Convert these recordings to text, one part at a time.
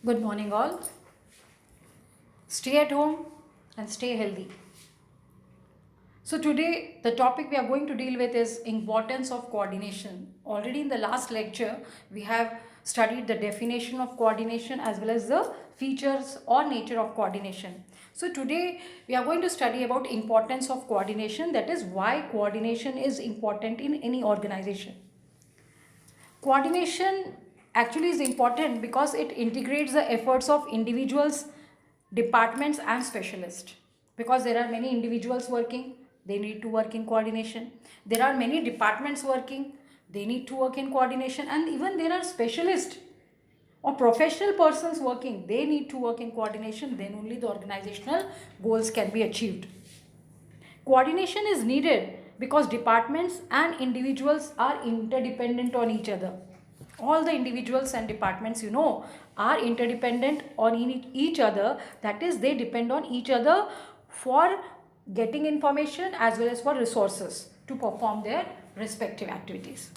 Good morning, all. Stay at home and stay healthy. So today the topic we are going to deal with is importance of coordination. Already in the last lecture we have studied the definition of coordination as well as the features or nature of coordination. So today we are going to study about importance of coordination, that is why coordination is important in any organization. Coordination actually is important because it integrates the efforts of individuals, departments and specialists. Because there are many individuals working, they need to work in coordination. There are many departments working, they need to work in coordination. And even there are specialists or professional persons working, they need to work in coordination. Then only the organizational goals can be achieved. Coordination is needed because departments and individuals are interdependent on each other. All the individuals and departments, are interdependent on each other. That is, they depend on each other for getting information as well as for resources to perform their respective activities.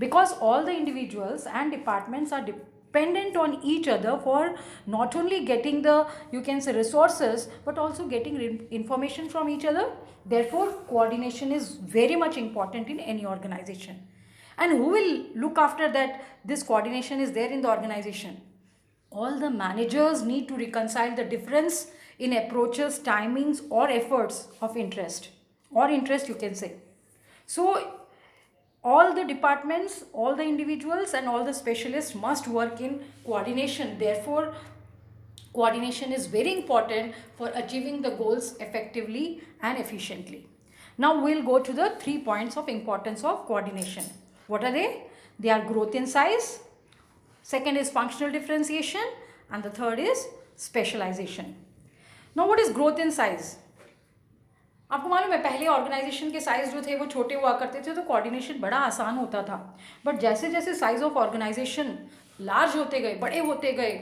Because all the individuals and departments are dependent on each other for not only getting the, you can say, resources, but also getting information from each other. Therefore coordination is very much important in any organization. And who will look after that this coordination is there in the organization? All the managers need to reconcile the difference in approaches, timings or efforts of interest, or interest, you can say. So all the departments, all the individuals and all the specialists must work in coordination. Therefore coordination is very important for achieving the goals effectively and efficiently. Now we'll go to the 3 points of importance of coordination. What are they? They are growth in size, second is functional differentiation, and the third is specialization. Now what is growth in size? आपको मालूम है पहले organisation के size जो थे वो छोटे हुआ करते थे तो कोऑर्डिनेशन बड़ा आसान होता था. बट जैसे जैसे साइज़ ऑफ ऑर्गेनाइजेशन लार्ज होते गए, बड़े होते गए,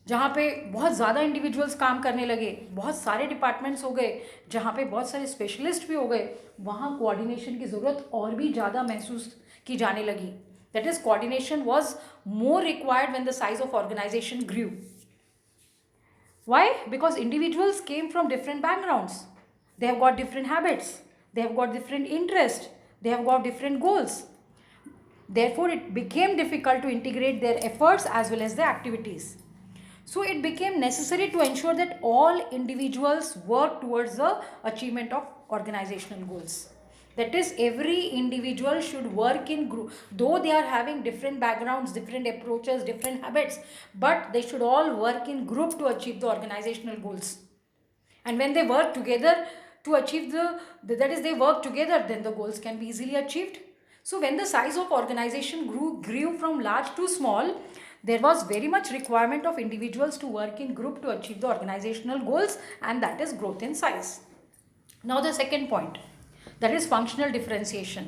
जहाँ पे बहुत ज़्यादा इंडिविजुअल्स काम करने लगे, बहुत सारे डिपार्टमेंट्स हो गए, जहाँ पे बहुत सारे स्पेशलिस्ट भी हो गए, वहाँ कोऑर्डिनेशन की ज़रूरत और भी ज़्यादा महसूस की जाने लगी. That is coordination was more required when the size of organisation grew. Why? Because individuals came from different backgrounds. They have got different habits. They have got different interests. They have got different goals. Therefore, it became difficult to integrate their efforts as well as their activities. So, it became necessary to ensure that all individuals work towards the achievement of organizational goals. That is, every individual should work in group, though they are having different backgrounds, different approaches, different habits, but they should all work in group to achieve the organizational goals. And when they work together to achieve that is, they work together, then the goals can be easily achieved. So when the size of organization grew from large to small, there was very much requirement of individuals to work in group to achieve the organizational goals, and that is growth in size. Now the second point, that is functional differentiation.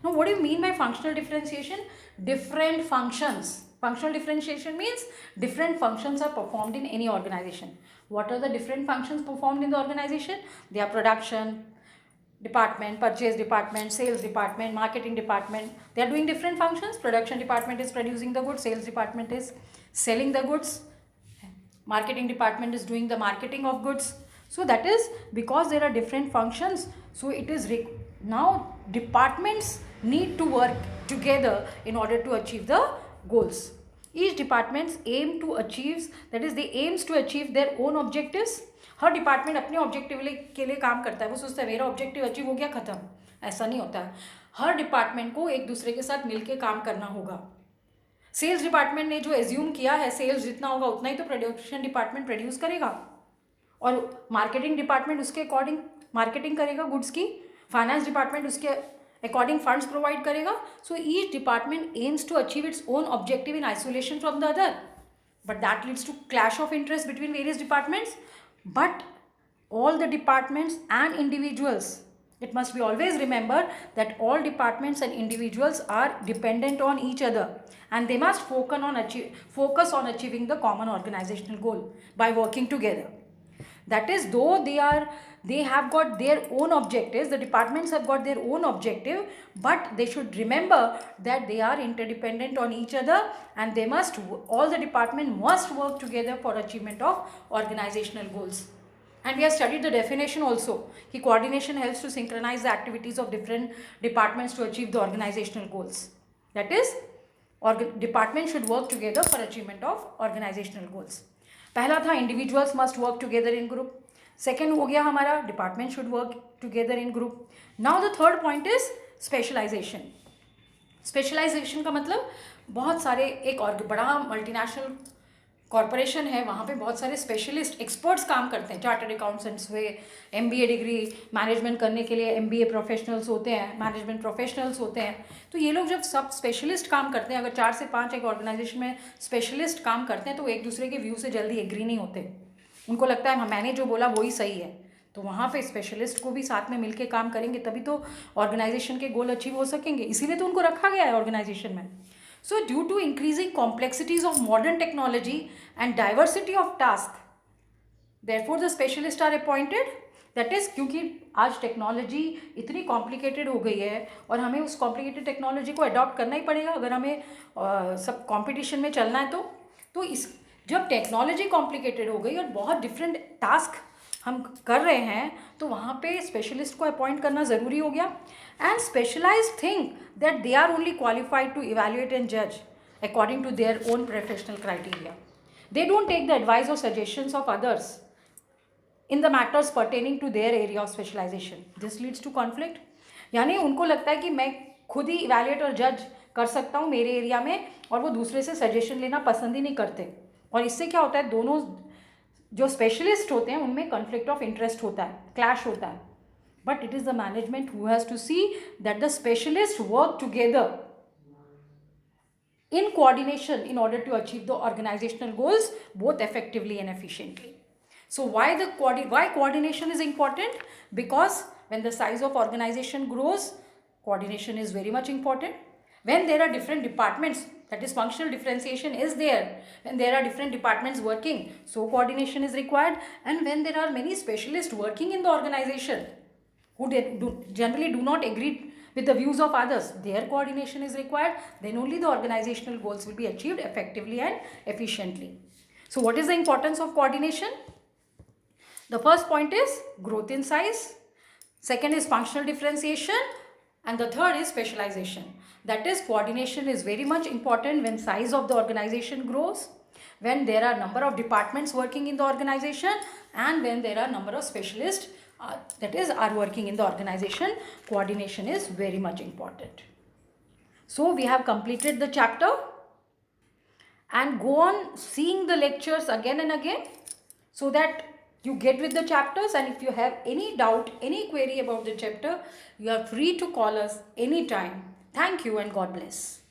Now what do you mean by functional differentiation? Different functions. Functional differentiation means different functions are performed in any organization. What are the different functions performed in the organization? They are production department, purchase department, sales department, marketing department. They are doing different functions. Production department is producing the goods, sales department is selling the goods, marketing department is doing the marketing of goods. So that is because there are different functions. So it is now departments need to work together in order to achieve the goals. Each departments aim to achieve, that is, they aims to achieve their own objectives. Her department अपने objective के लिए काम करता है. वो सोचता है मेरा ऑब्जेक्टिव अचीव हो गया, खत्म. ऐसा नहीं होता है. हर डिपार्टमेंट को एक दूसरे के साथ मिलकर काम करना होगा. सेल्स डिपार्टमेंट ने जो एज्यूम किया है सेल्स जितना होगा उतना ही तो प्रोडक्शन डिपार्टमेंट प्रोड्यूस करेगा, और मार्केटिंग डिपार्टमेंट उसके अकॉर्डिंग मार्केटिंग करेगा गुड्स की, फाइनेंस डिपार्टमेंट उसके अकॉर्डिंग फंड्स प्रोवाइड करेगा. So each department aims to achieve its own objective in isolation from the other, but that leads to clash of interest between various departments. But all the departments and individuals, it must be always remember that all departments and individuals are dependent on each other, and they must focus on achieving the common organizational goal by working together. That is, though they have got their own objectives, the departments have got their own objective, but they should remember that they are interdependent on each other, and they must, all the department must work together for achievement of organizational goals. And we have studied the definition also. Ki coordination helps to synchronize the activities of different departments to achieve the organizational goals. That is, department should work together for achievement of organizational goals. पहला था individuals must work together in group. Second हो गया हमारा department should work together in group. Now the third point is specialization. Specialization का मतलब बहुत सारे, एक और बड़ा मल्टीनेशनल कॉरपोरेशन है, वहाँ पे बहुत सारे स्पेशलिस्ट एक्सपर्ट्स काम करते हैं. चार्टर्ड अकाउंटेंट्स हुए, MBA डिग्री मैनेजमेंट करने के लिए MBA प्रोफेशनल्स होते हैं, मैनेजमेंट प्रोफेशनल्स होते हैं. तो ये लोग जब सब स्पेशलिस्ट काम करते हैं, अगर 4 से 5 एक ऑर्गेनाइजेशन में स्पेशलिस्ट काम करते हैं, तो एक दूसरे के व्यू से जल्दी एग्री नहीं होते. उनको लगता है मैंने जो बोला वही सही है. तो वहाँ पे स्पेशलिस्ट को भी साथ में मिलके काम करेंगे, तभी तो ऑर्गेनाइजेशन के गोल अचीव हो सकेंगे. इसीलिए तो उनको रखा गया है ऑर्गेनाइजेशन में. So due to increasing complexities of modern technology and diversity of task, therefore the specialists are appointed. That is, क्योंकि आज टेक्नोलॉजी इतनी कॉम्प्लिकेटेड हो गई है और हमें उस कॉम्प्लिकेटेड टेक्नोलॉजी को अडॉप्ट करना ही पड़ेगा अगर हमें सब कंपटीशन में चलना है. तो इस जब टेक्नोलॉजी कॉम्प्लिकेटेड हो गई और बहुत डिफरेंट टास्क हम कर रहे हैं, तो वहाँ पे स्पेशलिस्ट को अपॉइंट करना ज़रूरी हो गया. And specialise think that they are only qualified to evaluate and जज according to their own professional criteria. They don't take the advice or suggestions of others in the matters pertaining to their area of specialization. This leads to conflict. यानी उनको लगता है कि मैं खुद ही evaluate और जज कर सकता हूँ मेरे एरिया में, और वो दूसरे से सजेशन लेना पसंद ही नहीं करते. और इससे क्या होता है, दोनों जो स्पेशलिस्ट होते हैं उनमें कॉन्फ्लिक्ट ऑफ इंटरेस्ट होता है, क्लैश होता है. But it is the management who has to see that the specialist work together in coordination in order to achieve the organizational goals both effectively and efficiently. So why coordination is important? Because when the size of organization grows, coordination is very much important. When there are different departments, that is functional differentiation is there. When there are different departments working, so coordination is required. And when there are many specialists working in the organization who generally do not agree with the views of others, their coordination is required. Then only the organizational goals will be achieved effectively and efficiently. So what is the importance of coordination? The first point is growth in size. Second is functional differentiation. And the third is specialization. That is, coordination is very much important when size of the organization grows, when there are number of departments working in the organization, and when there are number of specialists are working in the organization. Coordination is very much important. So we have completed the chapter, and go on seeing the lectures again and again so that you get with the chapters. And if you have any doubt, any query about the chapter, you are free to call us anytime. Thank you and God bless.